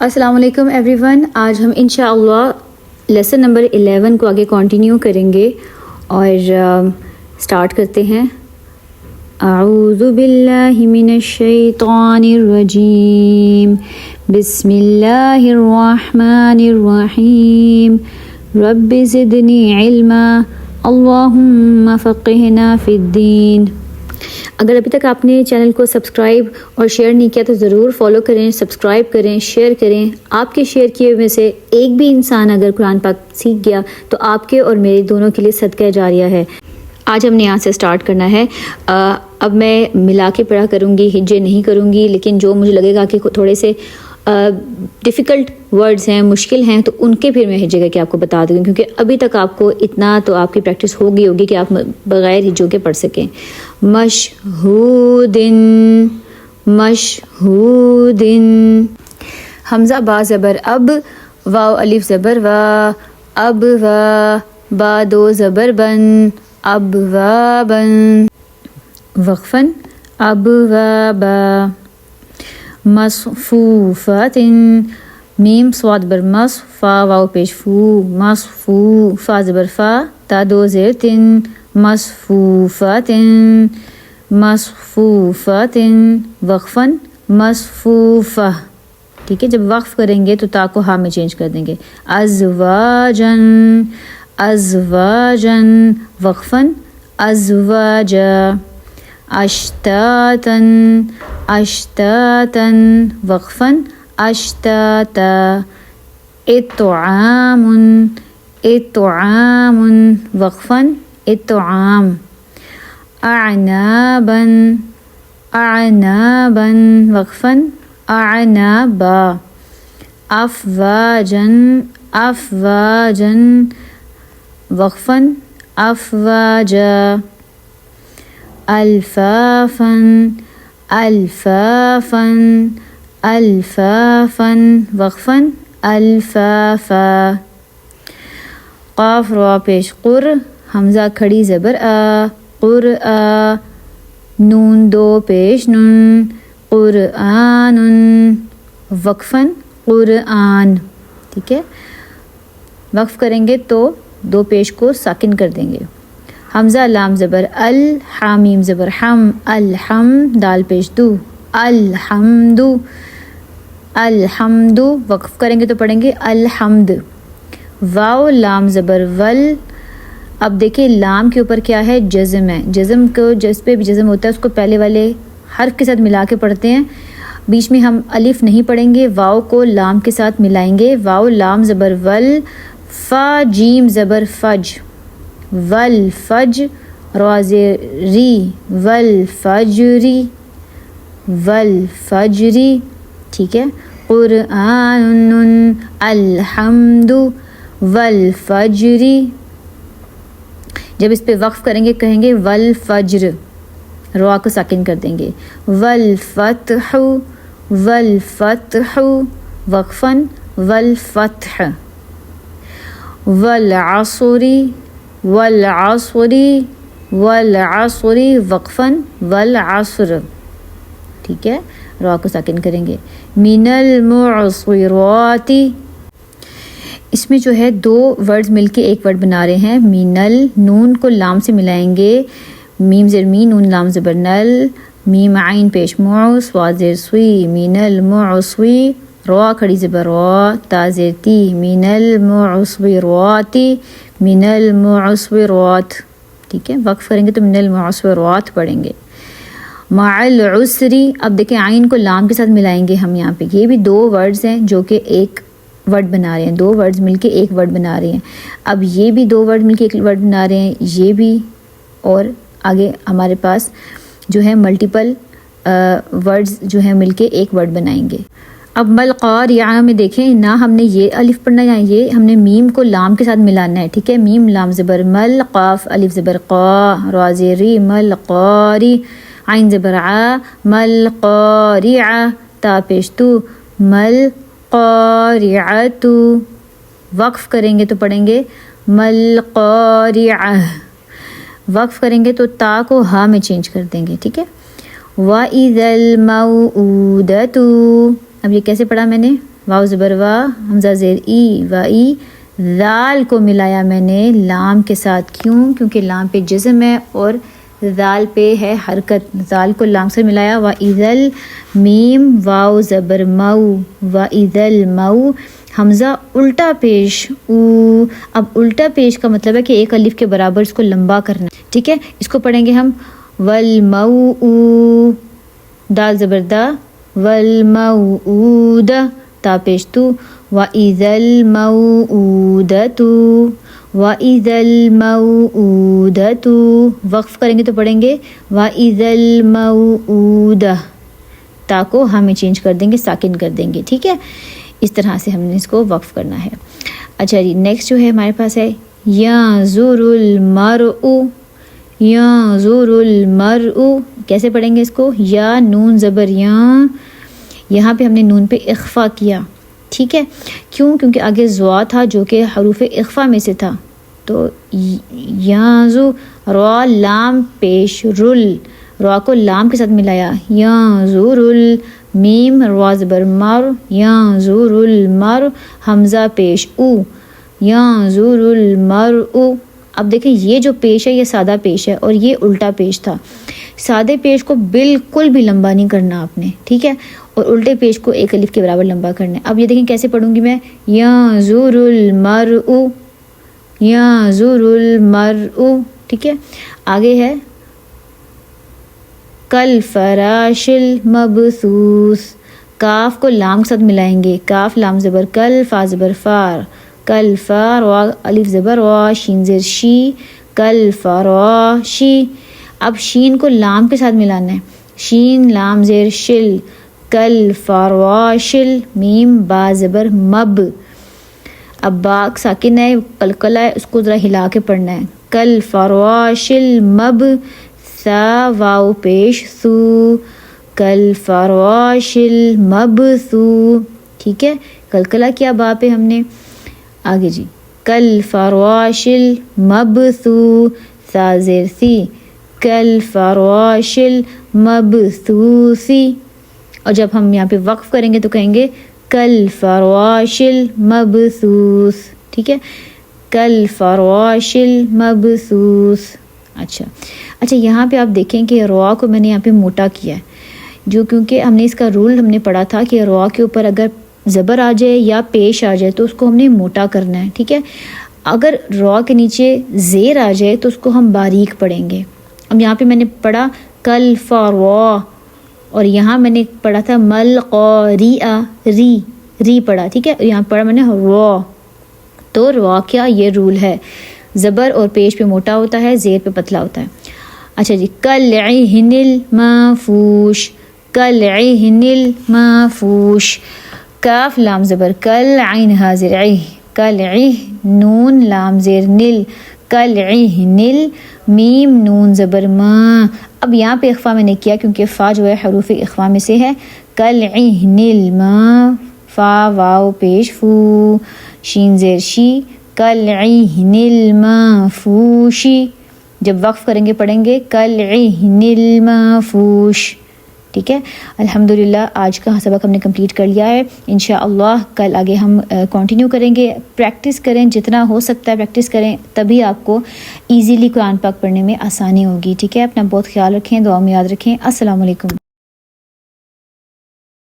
السلام علیکم every one. آج ہم انشاءاللہ لیسن نمبر 11 کو آگے کنٹینیو کریں گے اور سٹارٹ کرتے ہیں. اعوذ باللہ من الشیطان الرجیم. بسم اللہ الرحمن الرحیم. رب زدنی علما اللہم فقہنا فی الدین. اگر ابھی تک آپ نے چینل کو سبسکرائب اور شیئر نہیں کیا تو ضرور فالو کریں، سبسکرائب کریں، شیئر کریں. آپ کے شیئر کیے میں سے ایک بھی انسان اگر قرآن پاک سیکھ گیا تو آپ کے اور میرے دونوں کے لیے صدقہ جاریہ ہے. آج ہم نے یہاں سے سٹارٹ کرنا ہے. اب میں ملا کے پڑھا کروں گی، ہجے نہیں کروں گی، لیکن جو مجھے لگے گا کہ تھوڑے سے ڈیفیکلٹ ورڈز ہیں، مشکل ہیں، تو ان کے پھر میں ہجے گا کہ آپ کو بتا دوں گی، کیونکہ ابھی تک آپ کو اتنا تو آپ کی پریکٹس ہوگی کہ آپ بغیر ہجوں کے پڑھ سکیں. مشہودن، مشہودن. حمزہ با زبر اب، واو الف زبر وا، اب وا. با دو زبر بن، اب وا بن. وقفاً اب وا با. مصفوفات، میم صاد بر مص، فا واو پیش فو، مصفو. فا زبر فا، تا دو زیر تن، مصفوفات، مصفوفات. وقفاً مصفوفہ. ٹھیک ہے، جب وقف کریں گے تو تا کو ہا میں چینج کر دیں گے. ازواجن، ازواجن. وقفاً ازواجا. اشتاتن، اشتاتن. وقفاً اشتاتا. اطعام، اطعام. وقفاً اطعام. اعنابا، اعنابا. وقفاً اعنابا. افواجا، افواجا. وقفاً افواجا. الفافا، الفافا، الفافا. وقفاً الفافا. قاف را پیش قر، حمزہ کھڑی زبر آ، قرآ. نون دو پیش نون، قرآن. وقفاً قرآن. ٹھیک ہے، وقف کریں گے تو دو پیش کو ساکن کر دیں گے. حمزہ لام زبر ال، حامیم زبر حم، الحم. دال پیش دو، الحمد، الحمد. وقف کریں گے تو پڑھیں گے الحمد. واو لام زبر ول. اب دیکھیں لام کے اوپر کیا ہے، جزم ہے. جزم کو جس پہ بھی جزم ہوتا ہے اس کو پہلے والے حرف کے ساتھ ملا کے پڑھتے ہیں. بیچ میں ہم الف نہیں پڑھیں گے، واو کو لام کے ساتھ ملائیں گے. واو لام زبر ول. فا جیم زبر فج، ول فج. را زیر ری، ول فجری، ول فجری. ٹھیک ہے. قرآن، الحمد، والفجری. جب اس پہ وقف کریں گے کہیں گے والفجر، را کو ساکن کر دیں گے. والفتح، والفتح. وقفاً والفتح. والعصر، والعصر، والعصر. وقفاً والعصر. ٹھیک ہے، را کو ساکن کریں گے. من المعصرات. اس میں جو ہے دو ورڈز مل کے ایک ورڈ بنا رہے ہیں. مینل، نون کو لام سے ملائیں گے، میم زیر می، نون لام زبر نل، میم عین پیش مع، صاد زیر سوی. مین المعصوی. را کھڑی زبر را، تا زیر تی. مین المعصرات، مین المعصرات. ٹھیک ہے، وقف کریں گے تو من المعصرات پڑھیں گے. مع العسری. اب دیکھیں عین کو لام کے ساتھ ملائیں گے ہم یہاں پہ. یہ بھی دو ورڈز ہیں جو کہ ایک ورڈ بنا رہے ہیں، دو ورڈز مل کے ایک ورڈ بنا رہے ہیں. اب یہ بھی دو ورڈ مل کے ایک ورڈ بنا رہے ہیں، یہ بھی، اور آگے ہمارے پاس جو ہے ملٹیپل ورڈز جو ہیں مل کے ایک ورڈ بنائیں گے. اب مل قاریہ میں دیکھیں، نہ ہم نے یہ الف پڑھنا ہے، یہ ہم نے میم کو لام کے ساتھ ملانا ہے. ٹھیک ہے، میم لام زبر مل، قاف الف زبر قا، را زیر ری، مل قاری. عین زبر ع، مل قاریہ. تا پیش تو، مل قاریعۃ. وقف کریں گے تو پڑھیں گے مل قاریعہ. وقف کریں گے تو تا کو ہا میں چینج کر دیں گے. ٹھیک ہے. وَإِذَا الْمَوْءُودَةُ. اب یہ کیسے پڑھا میں نے؟ واو زبر وا، حمزہ زیر ای، وا ای، ذال کو ملایا میں نے لام کے ساتھ. کیوں؟ کیونکہ لام پہ جزم ہے اور ذال پہ ہے حرکت. ذال کو لام سے ملایا. وَإِذَا الْمِيم واو زبر مو، وَإِذَا الْمَو، حمزہ الٹا پیش او. اب الٹا پیش کا مطلب ہے کہ ایک الف کے برابر اس کو لمبا کرنا ہے. ٹھیک ہے، اس کو پڑھیں گے ہم وَالْمَوْءُ، دال زبر دا، وَالْمَوْءُودَ، تا پیش تو، وَإِذَا الْمَوْءُودَةُ، وَإِذَا الْمَوْءُودَةُ. وقف کریں گے تو پڑھیں گے وَإِذَا الْمَوْءُودَةُ، تا کو ہمیں چینج کر دیں گے، ساکن کر دیں گے. ٹھیک ہے، اس طرح سے ہم نے اس کو وقف کرنا ہے. اچھا جی، نیکسٹ جو ہے ہمارے پاس ہے يَنظُرُ الْمَرْءُ، يَنظُرُ الْمَرْءُ. کیسے پڑھیں گے اس کو؟ یا نون زبر یاں، یہاں پہ ہم نے نون پہ اخفا کیا. ٹھیک ہے، کیوں؟ کیونکہ آگے زوا تھا جو کہ حروف اخفا میں سے تھا. تو یانزو، را لام پیش رل، را کو لام کے ساتھ ملایا. یانزور المیم، را زبر مر، یانزور المر، حمزہ پیش او، یانزور المرء. اب دیکھیں یہ جو پیش ہے یہ سادہ پیش ہے اور یہ الٹا پیش تھا. سادے پیش کو بالکل بھی لمبا نہیں کرنا آپ نے. ٹھیک ہے، اور الٹے پیش کو ایک الف کے برابر لمبا کرنا ہے. اب یہ دیکھیں کیسے پڑھوں گی میں؟ یانظر المرء، یانظر المرء. ٹھیک ہے، آگے ہے کالفراش المبثوث. کاف کو لام کے ساتھ ملائیں گے. کاف لام زبر کل، فا زبر فار، کل فار، وا الف زبر وا، شین زیر شی، کل فراشی. اب شین کو لام کے ساتھ ملانا ہے. شین لام زیر شل، کل فرواشل، میم با زبر مب. اب با ساکن ہے، قلقلہ ہے، اس کو ذرا ہلا کے پڑھنا ہے. کل فرواشل مب، سا واو پیش سو، کل فرواشل مب سو. ٹھیک ہے، قلقلہ کیا با پہ ہم نے. آگے جی، کل فرواشل مب سو، سا زیر سی، کل فرواشل مب سوسی. اور جب ہم یہاں پہ وقف کریں گے تو کہیں گے کل فرواشل مبثوث. ٹھیک ہے، کل فرواشل مبثوث. اچھا یہاں پہ آپ دیکھیں کہ روا کو میں نے یہاں پہ موٹا کیا ہے، جو کیونکہ ہم نے اس کا رول ہم نے پڑھا تھا کہ روا کے اوپر اگر زبر آ جائے یا پیش آ جائے تو اس کو ہم نے موٹا کرنا ہے. ٹھیک ہے، اگر روا کے نیچے زیر آ جائے تو اس کو ہم باریک پڑھیں گے. اب یہاں پہ میں نے پڑھا کل فروا، اور یہاں میں نے پڑھا تھا مل قوریہ، ری پڑھا. ٹھیک ہے، یہاں پڑھا میں نے را. تو را کیا یہ رول ہے، زبر اور پیش پہ موٹا ہوتا ہے، زیر پہ پتلا ہوتا ہے. اچھا جی، کالعہن المنفوش، کالعہن المنفوش. کاف لام زبر کل، عین حاضر عہ، کالعہ، نون لام زیر نل، کالعہن، میم نون زبر ما. اب یہاں پہ اخفا میں نے کیا کیونکہ فا جو ہے حروف اخفا میں سے ہے. کالعہن الما، فا واو پیش فو، شین زیر شی، کالعہن المنفوشی. جب وقف کریں گے پڑھیں گے کالعہن المنفوش. ٹھیک ہے، الحمدللہ آج کا سبق ہم نے کمپلیٹ کر لیا ہے. انشاءاللہ کل آگے ہم کنٹینیو کریں گے. پریکٹس کریں، جتنا ہو سکتا ہے پریکٹس کریں، تبھی آپ کو ایزیلی قرآن پاک پڑھنے میں آسانی ہوگی. ٹھیک ہے، اپنا بہت خیال رکھیں، دعا میں یاد رکھیں. السلام علیکم.